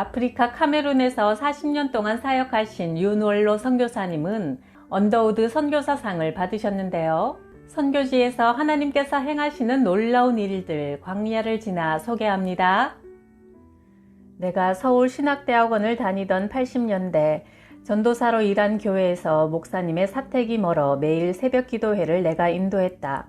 아프리카 카메룬에서 40년 동안 사역하신 윤월로 선교사님은 언더우드 선교사상을 받으셨는데요. 선교지에서 하나님께서 행하시는 놀라운 일들, 광야를 지나 소개합니다. 내가 서울신학대학원을 다니던 80년대 전도사로 일한 교회에서 목사님의 사택이 멀어 매일 새벽 기도회를 내가 인도했다.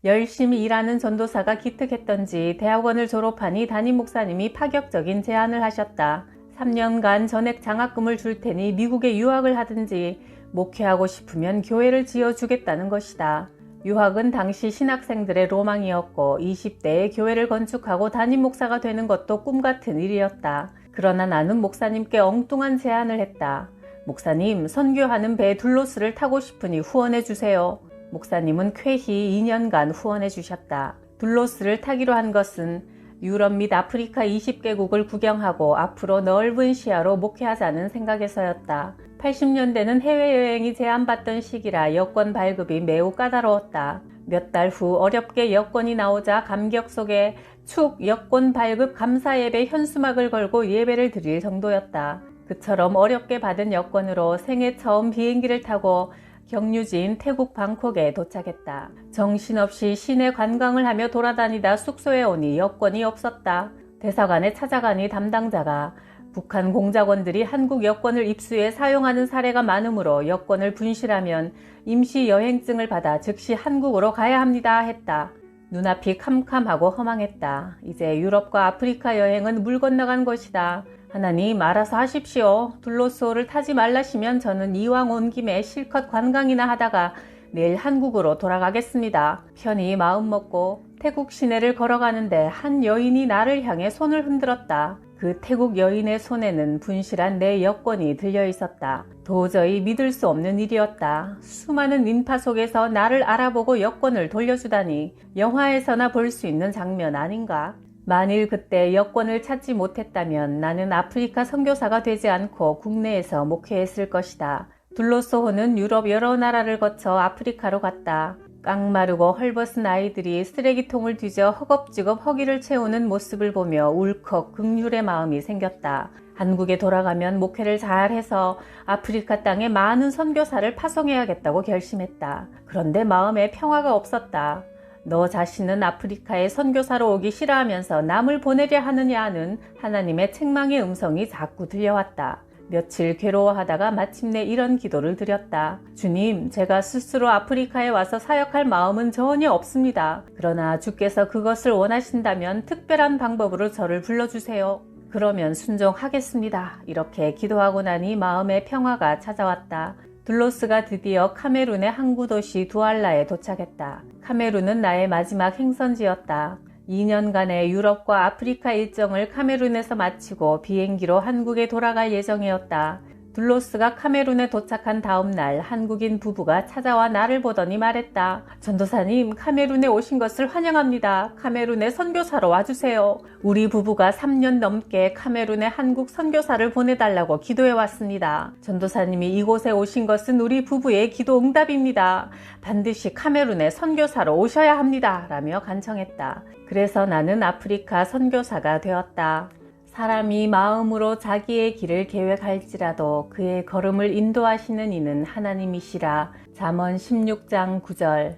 열심히 일하는 전도사가 기특했던지 대학원을 졸업하니 담임 목사님이 파격적인 제안을 하셨다. 3년간 전액 장학금을 줄 테니 미국에 유학을 하든지 목회하고 싶으면 교회를 지어주겠다는 것이다. 유학은 당시 신학생들의 로망이었고 20대에 교회를 건축하고 담임 목사가 되는 것도 꿈같은 일이었다. 그러나 나는 목사님께 엉뚱한 제안을 했다. 목사님, 선교하는 배 둘로스를 타고 싶으니 후원해 주세요. 목사님은 쾌히 2년간 후원해 주셨다. 둘로스를 타기로 한 것은 유럽 및 아프리카 20개국을 구경하고 앞으로 넓은 시야로 목회하자는 생각에서였다. 80년대는 해외여행이 제한받던 시기라 여권 발급이 매우 까다로웠다. 몇 달 후 어렵게 여권이 나오자 감격 속에 축 여권 발급 감사 예배 현수막을 걸고 예배를 드릴 정도였다. 그처럼 어렵게 받은 여권으로 생애 처음 비행기를 타고 경유지인 태국 방콕에 도착했다. 정신없이 시내 관광을 하며 돌아다니다 숙소에 오니 여권이 없었다. 대사관에 찾아가니 담당자가 북한 공작원들이 한국 여권을 입수해 사용하는 사례가 많으므로 여권을 분실하면 임시 여행증을 받아 즉시 한국으로 가야 합니다 했다. 눈앞이 캄캄하고 허망했다. 이제 유럽과 아프리카 여행은 물 건너간 것이다. 하나님 알아서 하십시오. 둘로스호를 타지 말라시면 저는 이왕 온 김에 실컷 관광이나 하다가 내일 한국으로 돌아가겠습니다. 편히 마음먹고 태국 시내를 걸어가는데 한 여인이 나를 향해 손을 흔들었다. 그 태국 여인의 손에는 분실한 내 여권이 들려 있었다. 도저히 믿을 수 없는 일이었다. 수많은 인파 속에서 나를 알아보고 여권을 돌려주다니 영화에서나 볼 수 있는 장면 아닌가? 만일 그때 여권을 찾지 못했다면 나는 아프리카 선교사가 되지 않고 국내에서 목회했을 것이다. 둘로스호는 유럽 여러 나라를 거쳐 아프리카로 갔다. 깡마르고 헐벗은 아이들이 쓰레기통을 뒤져 허겁지겁 허기를 채우는 모습을 보며 울컥 긍휼의 마음이 생겼다. 한국에 돌아가면 목회를 잘해서 아프리카 땅에 많은 선교사를 파송해야겠다고 결심했다. 그런데 마음에 평화가 없었다. 너 자신은 아프리카에 선교사로 오기 싫어하면서 남을 보내려 하느냐는 하나님의 책망의 음성이 자꾸 들려왔다. 며칠 괴로워하다가 마침내 이런 기도를 드렸다. 주님, 제가 스스로 아프리카에 와서 사역할 마음은 전혀 없습니다. 그러나 주께서 그것을 원하신다면 특별한 방법으로 저를 불러주세요. 그러면 순종하겠습니다. 이렇게 기도하고 나니 마음의 평화가 찾아왔다. 둘로스가 드디어 카메룬의 항구 도시 두알라에 도착했다. 카메룬은 나의 마지막 행선지였다. 2년간의 유럽과 아프리카 일정을 카메룬에서 마치고 비행기로 한국에 돌아갈 예정이었다. 둘로스가 카메룬에 도착한 다음 날 한국인 부부가 찾아와 나를 보더니 말했다. 전도사님, 카메룬에 오신 것을 환영합니다. 카메룬에 선교사로 와주세요. 우리 부부가 3년 넘게 카메룬에 한국 선교사를 보내달라고 기도해 왔습니다. 전도사님이 이곳에 오신 것은 우리 부부의 기도 응답입니다. 반드시 카메룬에 선교사로 오셔야 합니다. 라며 간청했다. 그래서 나는 아프리카 선교사가 되었다. 사람이 마음으로 자기의 길을 계획할지라도 그의 걸음을 인도하시는 이는 하나님이시라. 잠언 16장 9절.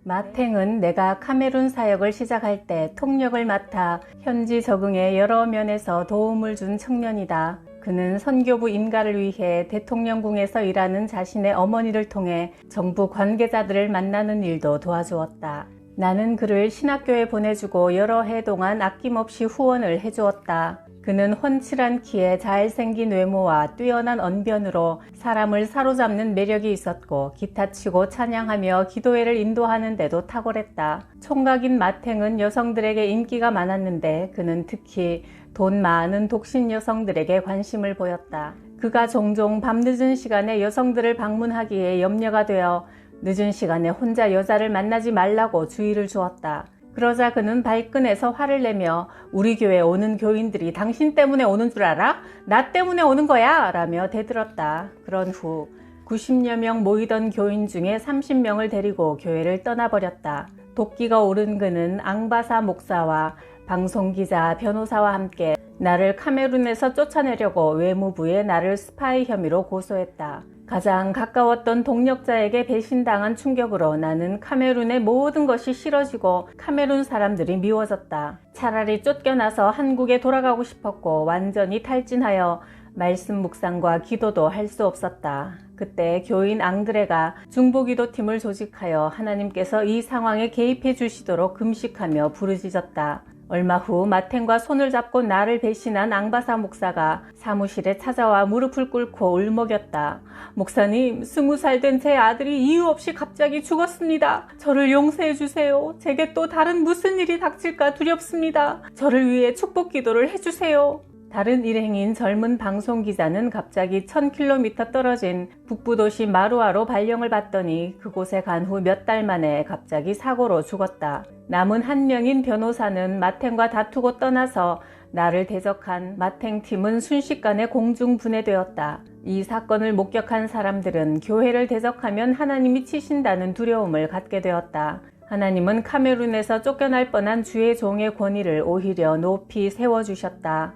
마탱은 내가 카메룬 사역을 시작할 때 통역을 맡아 현지 적응에 여러 면에서 도움을 준 청년이다. 그는 선교부 인가를 위해 대통령궁에서 일하는 자신의 어머니를 통해 정부 관계자들을 만나는 일도 도와주었다. 나는 그를 신학교에 보내주고 여러 해 동안 아낌없이 후원을 해주었다. 그는 훤칠한 키에 잘생긴 외모와 뛰어난 언변으로 사람을 사로잡는 매력이 있었고 기타 치고 찬양하며 기도회를 인도하는 데도 탁월했다. 총각인 마탱은 여성들에게 인기가 많았는데 그는 특히 돈 많은 독신 여성들에게 관심을 보였다. 그가 종종 밤늦은 시간에 여성들을 방문하기에 염려가 되어 늦은 시간에 혼자 여자를 만나지 말라고 주의를 주었다. 그러자 그는 발끈해서 화를 내며 우리 교회에 오는 교인들이 당신 때문에 오는 줄 알아? 나 때문에 오는 거야! 라며 대들었다. 그런 후 90여 명 모이던 교인 중에 30명을 데리고 교회를 떠나버렸다. 도끼가 오른 그는 앙바사 목사와 방송기자, 변호사와 함께 나를 카메룬에서 쫓아내려고 외무부에 나를 스파이 혐의로 고소했다. 가장 가까웠던 동력자에게 배신당한 충격으로 나는 카메룬의 모든 것이 싫어지고 카메룬 사람들이 미워졌다. 차라리 쫓겨나서 한국에 돌아가고 싶었고 완전히 탈진하여 말씀 묵상과 기도도 할 수 없었다. 그때 교인 앙드레가 중보기도팀을 조직하여 하나님께서 이 상황에 개입해 주시도록 금식하며 부르짖었다. 얼마 후 마텐과 손을 잡고 나를 배신한 앙바사 목사가 사무실에 찾아와 무릎을 꿇고 울먹였다. 목사님, 20살 된 제 아들이 이유 없이 갑자기 죽었습니다. 저를 용서해 주세요. 제게 또 다른 무슨 일이 닥칠까 두렵습니다. 저를 위해 축복 기도를 해주세요. 다른 일행인 젊은 방송기자는 갑자기 1000km 떨어진 북부도시 마루아로 발령을 받더니 그곳에 간 후 몇 달 만에 갑자기 사고로 죽었다. 남은 한 명인 변호사는 마텐과 다투고 떠나서 나를 대적한 마텐팀은 순식간에 공중분해되었다. 이 사건을 목격한 사람들은 교회를 대적하면 하나님이 치신다는 두려움을 갖게 되었다. 하나님은 카메룬에서 쫓겨날 뻔한 주의 종의 권위를 오히려 높이 세워주셨다.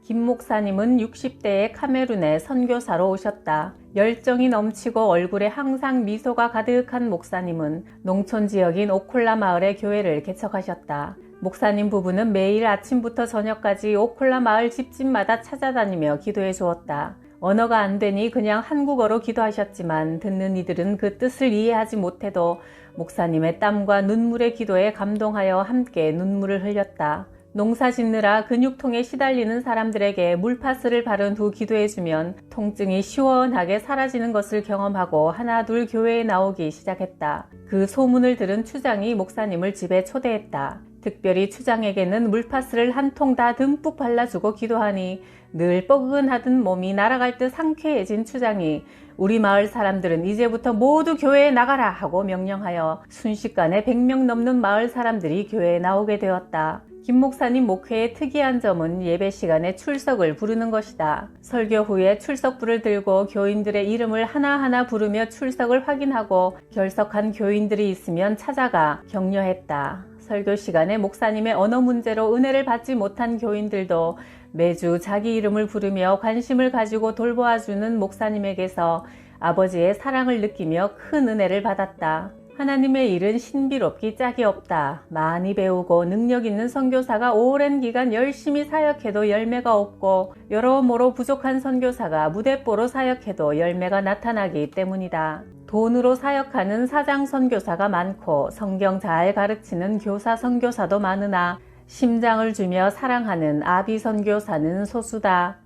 김 목사님은 60대에 카메룬에 선교사로 오셨다. 열정이 넘치고 얼굴에 항상 미소가 가득한 목사님은 농촌 지역인 오콜라 마을의 교회를 개척하셨다. 목사님 부부는 매일 아침부터 저녁까지 오콜라 마을 집집마다 찾아다니며 기도해 주었다. 언어가 안 되니 그냥 한국어로 기도하셨지만 듣는 이들은 그 뜻을 이해하지 못해도 목사님의 땀과 눈물의 기도에 감동하여 함께 눈물을 흘렸다. 농사 짓느라 근육통에 시달리는 사람들에게 물파스를 바른 후 기도해주면 통증이 시원하게 사라지는 것을 경험하고 하나둘 교회에 나오기 시작했다. 그 소문을 들은 추장이 목사님을 집에 초대했다. 특별히 추장에게는 물파스를 한 통 다 듬뿍 발라주고 기도하니 늘 뻐근하던 몸이 날아갈 듯 상쾌해진 추장이 우리 마을 사람들은 이제부터 모두 교회에 나가라 하고 명령하여 순식간에 100명 넘는 마을 사람들이 교회에 나오게 되었다. 김 목사님 목회의 특이한 점은 예배 시간에 출석을 부르는 것이다. 설교 후에 출석부를 들고 교인들의 이름을 하나하나 부르며 출석을 확인하고 결석한 교인들이 있으면 찾아가 격려했다. 설교 시간에 목사님의 언어 문제로 은혜를 받지 못한 교인들도 매주 자기 이름을 부르며 관심을 가지고 돌보아주는 목사님에게서 아버지의 사랑을 느끼며 큰 은혜를 받았다. 하나님의 일은 신비롭기 짝이 없다. 많이 배우고 능력 있는 선교사가 오랜 기간 열심히 사역해도 열매가 없고 여러모로 부족한 선교사가 무대뽀로 사역해도 열매가 나타나기 때문이다. 돈으로 사역하는 사장 선교사가 많고 성경 잘 가르치는 교사 선교사도 많으나 심장을 주며 사랑하는 아비 선교사는 소수다.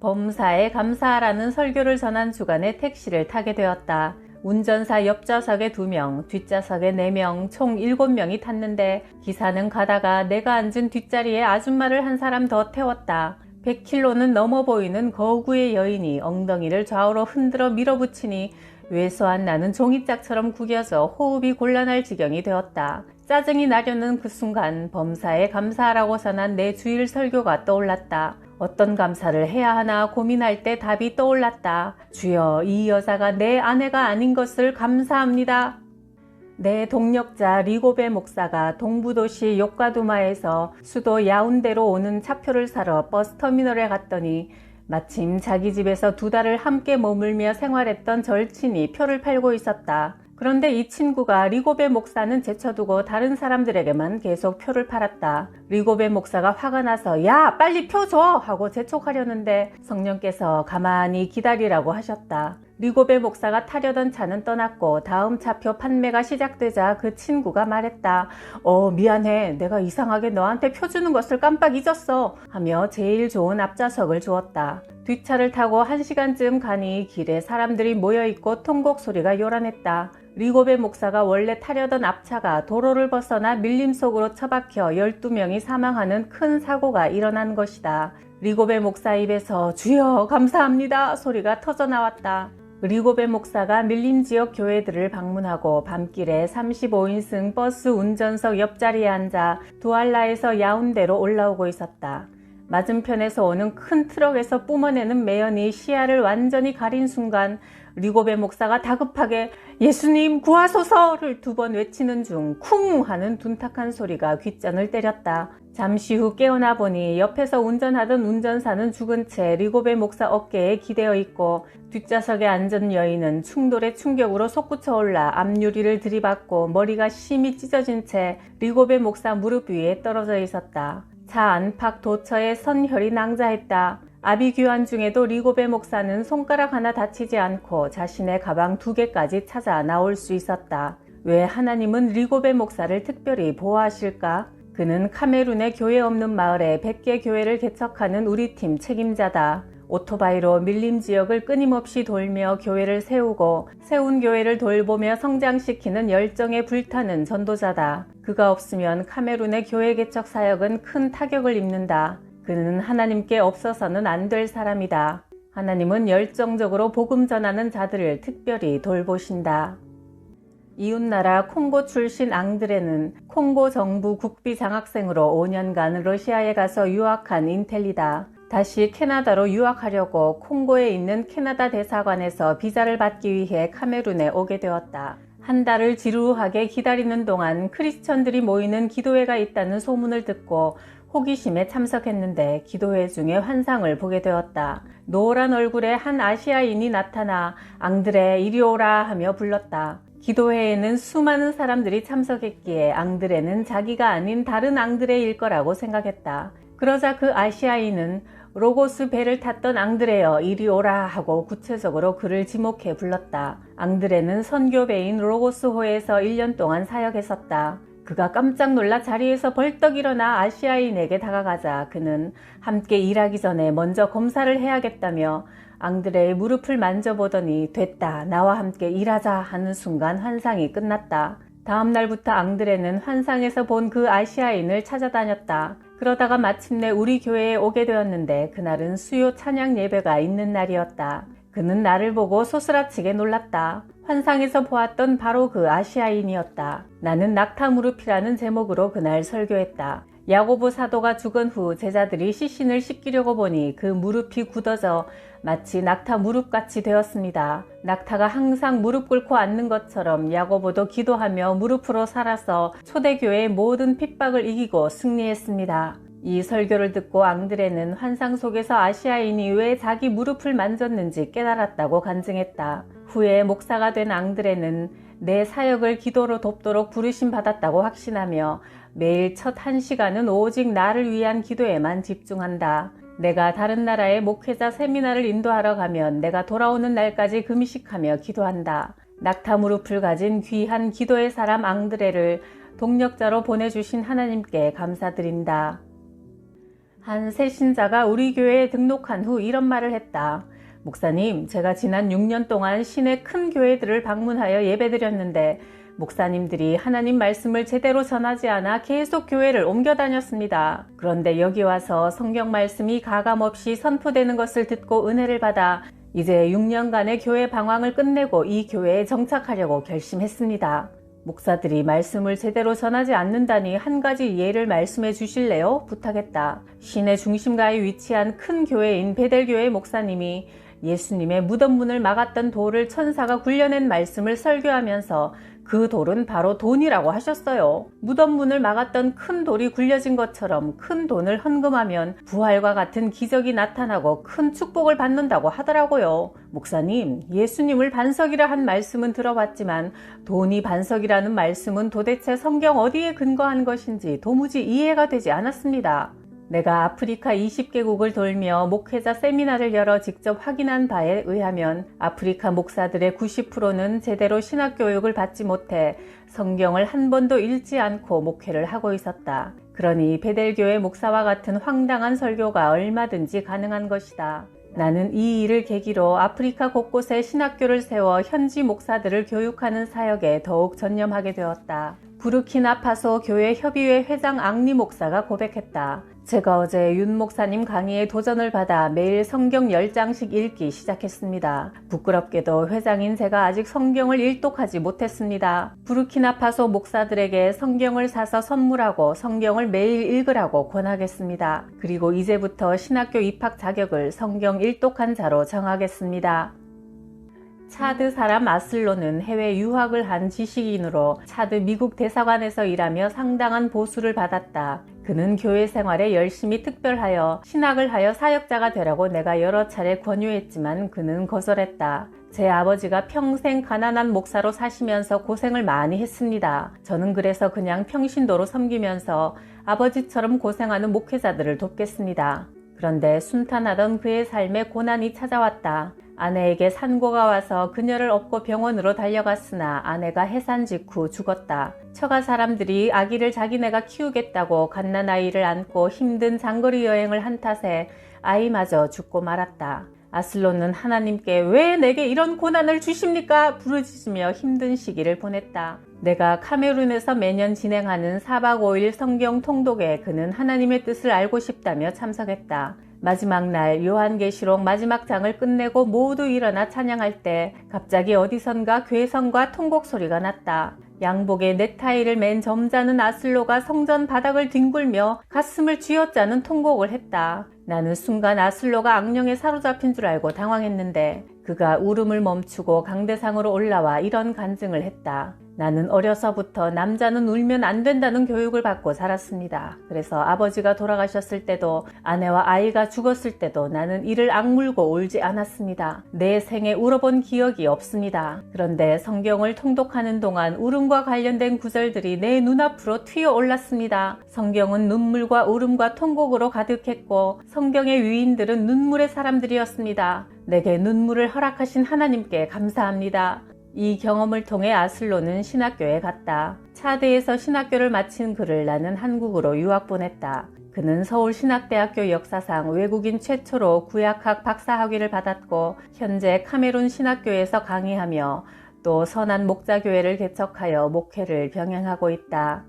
범사에 감사하라는 설교를 전한 주간에 택시를 타게 되었다. 운전사 옆좌석에 2명, 뒷좌석에 4명, 총 7명이 탔는데 기사는 가다가 내가 앉은 뒷자리에 아줌마를 한 사람 더 태웠다. 100kg는 넘어 보이는 거구의 여인이 엉덩이를 좌우로 흔들어 밀어붙이니 왜소한 나는 종이짝처럼 구겨져 호흡이 곤란할 지경이 되었다. 짜증이 나려는 그 순간 범사에 감사하라고 전한 내 주일 설교가 떠올랐다. 어떤 감사를 해야 하나 고민할 때 답이 떠올랐다. 주여, 이 여자가 내 아내가 아닌 것을 감사합니다. 내 동력자 리고베 목사가 동부도시 요카두마에서 수도 야운데로 오는 차표를 사러 버스터미널에 갔더니 마침 자기 집에서 2달을 함께 머물며 생활했던 절친이 표를 팔고 있었다. 그런데 이 친구가 리고베 목사는 제쳐두고 다른 사람들에게만 계속 표를 팔았다. 리고베 목사가 화가 나서 야, 빨리 표 줘! 하고 재촉하려는데 성령께서 가만히 기다리라고 하셨다. 리고베 목사가 타려던 차는 떠났고 다음 차표 판매가 시작되자 그 친구가 말했다. 미안해. 내가 이상하게 너한테 표 주는 것을 깜빡 잊었어. 하며 제일 좋은 앞좌석을 주었다. 뒷차를 타고 1시간쯤 가니 길에 사람들이 모여있고 통곡 소리가 요란했다. 리고베 목사가 원래 타려던 앞차가 도로를 벗어나 밀림 속으로 처박혀 12명이 사망하는 큰 사고가 일어난 것이다. 리고베 목사 입에서 주여 감사합니다 소리가 터져나왔다. 리고베 목사가 밀림 지역 교회들을 방문하고 밤길에 35인승 버스 운전석 옆자리에 앉아 두알라에서 야운데로 올라오고 있었다. 맞은편에서 오는 큰 트럭에서 뿜어내는 매연이 시야를 완전히 가린 순간 리고베 목사가 다급하게 예수님 구하소서를 2번 외치는 중 쿵 하는 둔탁한 소리가 귓전을 때렸다. 잠시 후 깨어나 보니 옆에서 운전하던 운전사는 죽은 채 리고베 목사 어깨에 기대어 있고 뒷좌석에 앉은 여인은 충돌의 충격으로 솟구쳐 올라 앞유리를 들이받고 머리가 심히 찢어진 채 리고베 목사 무릎 위에 떨어져 있었다. 차 안팎 도처에 선혈이 낭자했다. 아비규환 중에도 리고베 목사는 손가락 하나 다치지 않고 자신의 가방 2개까지 찾아 나올 수 있었다. 왜 하나님은 리고베 목사를 특별히 보호하실까? 그는 카메룬의 교회 없는 마을에 100개 교회를 개척하는 우리 팀 책임자다. 오토바이로 밀림 지역을 끊임없이 돌며 교회를 세우고 세운 교회를 돌보며 성장시키는 열정에 불타는 전도자다. 그가 없으면 카메룬의 교회 개척 사역은 큰 타격을 입는다. 그는 하나님께 없어서는 안 될 사람이다. 하나님은 열정적으로 복음 전하는 자들을 특별히 돌보신다. 이웃나라 콩고 출신 앙드레는 콩고 정부 국비 장학생으로 5년간 러시아에 가서 유학한 인텔리다. 다시 캐나다로 유학하려고 콩고에 있는 캐나다 대사관에서 비자를 받기 위해 카메룬에 오게 되었다. 한 달을 지루하게 기다리는 동안 크리스천들이 모이는 기도회가 있다는 소문을 듣고 호기심에 참석했는데 기도회 중에 환상을 보게 되었다. 노란 얼굴의 한 아시아인이 나타나 앙드레 이리 오라 하며 불렀다. 기도회에는 수많은 사람들이 참석했기에 앙드레는 자기가 아닌 다른 앙드레일 거라고 생각했다. 그러자 그 아시아인은 로고스 배를 탔던 앙드레여 이리 오라 하고 구체적으로 그를 지목해 불렀다. 앙드레는 선교배인 로고스호에서 1년 동안 사역했었다. 그가 깜짝 놀라 자리에서 벌떡 일어나 아시아인에게 다가가자 그는 함께 일하기 전에 먼저 검사를 해야겠다며 앙드레의 무릎을 만져보더니 됐다 나와 함께 일하자 하는 순간 환상이 끝났다. 다음 날부터 앙드레는 환상에서 본 그 아시아인을 찾아다녔다. 그러다가 마침내 우리 교회에 오게 되었는데 그날은 수요 찬양 예배가 있는 날이었다. 그는 나를 보고 소스라치게 놀랐다. 환상에서 보았던 바로 그 아시아인이었다. 나는 낙타 무릎이라는 제목으로 그날 설교했다. 야고보 사도가 죽은 후 제자들이 시신을 씻기려고 보니 그 무릎이 굳어져 마치 낙타 무릎같이 되었습니다. 낙타가 항상 무릎 꿇고 앉는 것처럼 야고보도 기도하며 무릎으로 살아서 초대교회의 모든 핍박을 이기고 승리했습니다. 이 설교를 듣고 앙드레는 환상 속에서 아시아인이 왜 자기 무릎을 만졌는지 깨달았다고 간증했다. 후에 목사가 된 앙드레는 내 사역을 기도로 돕도록 부르심 받았다고 확신하며 매일 첫 1시간은 오직 나를 위한 기도에만 집중한다. 내가 다른 나라의 목회자 세미나를 인도하러 가면 내가 돌아오는 날까지 금식하며 기도한다. 낙타 무릎을 가진 귀한 기도의 사람 앙드레를 동력자로 보내주신 하나님께 감사드린다. 한 새신자가 우리 교회에 등록한 후 이런 말을 했다. 목사님, 제가 지난 6년 동안 시내 큰 교회들을 방문하여 예배드렸는데 목사님들이 하나님 말씀을 제대로 전하지 않아 계속 교회를 옮겨 다녔습니다. 그런데 여기 와서 성경 말씀이 가감없이 선포되는 것을 듣고 은혜를 받아 이제 6년간의 교회 방황을 끝내고 이 교회에 정착하려고 결심했습니다. 목사들이 말씀을 제대로 전하지 않는다니 한 가지 예를 말씀해 주실래요? 부탁했다. 시내 중심가에 위치한 큰 교회인 베델교회 목사님이 예수님의 무덤 문을 막았던 돌을 천사가 굴려낸 말씀을 설교하면서 그 돌은 바로 돈이라고 하셨어요. 무덤 문을 막았던 큰 돌이 굴려진 것처럼 큰 돈을 헌금하면 부활과 같은 기적이 나타나고 큰 축복을 받는다고 하더라고요. 목사님, 예수님을 반석이라 한 말씀은 들어봤지만 돈이 반석이라는 말씀은 도대체 성경 어디에 근거한 것인지 도무지 이해가 되지 않았습니다. 내가 아프리카 20개국을 돌며 목회자 세미나를 열어 직접 확인한 바에 의하면 아프리카 목사들의 90%는 제대로 신학교육을 받지 못해 성경을 한 번도 읽지 않고 목회를 하고 있었다. 그러니 베델교회 목사와 같은 황당한 설교가 얼마든지 가능한 것이다. 나는 이 일을 계기로 아프리카 곳곳에 신학교를 세워 현지 목사들을 교육하는 사역에 더욱 전념하게 되었다. 부르키나파소 교회 협의회 회장 앙리 목사가 고백했다. 제가 어제 윤 목사님 강의에 도전을 받아 매일 성경 10장씩 읽기 시작했습니다. 부끄럽게도 회장인 제가 아직 성경을 일독하지 못했습니다. 부르키나파소 목사들에게 성경을 사서 선물하고 성경을 매일 읽으라고 권하겠습니다. 그리고 이제부터 신학교 입학 자격을 성경 일독한 자로 정하겠습니다. 차드 사람 아슬로는 해외 유학을 한 지식인으로 차드 미국 대사관에서 일하며 상당한 보수를 받았다. 그는 교회 생활에 열심히 특별하여 신학을 하여 사역자가 되라고 내가 여러 차례 권유했지만 그는 거절했다. 제 아버지가 평생 가난한 목사로 사시면서 고생을 많이 했습니다. 저는 그래서 그냥 평신도로 섬기면서 아버지처럼 고생하는 목회자들을 돕겠습니다. 그런데 순탄하던 그의 삶에 고난이 찾아왔다. 아내에게 산고가 와서 그녀를 업고 병원으로 달려갔으나 아내가 해산 직후 죽었다. 처가 사람들이 아기를 자기네가 키우겠다고 갓난아이를 안고 힘든 장거리 여행을 한 탓에 아이마저 죽고 말았다. 아슬로는 하나님께 왜 내게 이런 고난을 주십니까? 부르짖으며 힘든 시기를 보냈다. 내가 카메룬에서 매년 진행하는 4박 5일 성경 통독에 그는 하나님의 뜻을 알고 싶다며 참석했다. 마지막 날 요한계시록 마지막 장을 끝내고 모두 일어나 찬양할 때 갑자기 어디선가 괴성과 통곡 소리가 났다. 양복에 넥타이를 맨 점잖은 아슬로가 성전 바닥을 뒹굴며 가슴을 쥐어짜는 통곡을 했다. 나는 순간 아슬로가 악령에 사로잡힌 줄 알고 당황했는데 그가 울음을 멈추고 강대상으로 올라와 이런 간증을 했다. 나는 어려서부터 남자는 울면 안 된다는 교육을 받고 자랐습니다. 그래서 아버지가 돌아가셨을 때도 아내와 아이가 죽었을 때도 나는 이를 악물고 울지 않았습니다. 내 생에 울어본 기억이 없습니다. 그런데 성경을 통독하는 동안 울음과 관련된 구절들이 내 눈앞으로 튀어 올랐습니다. 성경은 눈물과 울음과 통곡으로 가득했고 성경의 위인들은 눈물의 사람들이었습니다. 내게 눈물을 허락하신 하나님께 감사합니다. 이 경험을 통해 아슬로는 신학교에 갔다. 차드에서 신학교를 마친 그를 나는 한국으로 유학 보냈다. 그는 서울신학대학교 역사상 외국인 최초로 구약학 박사학위를 받았고 현재 카메룬 신학교에서 강의하며 또 선한 목자교회를 개척하여 목회를 병행하고 있다.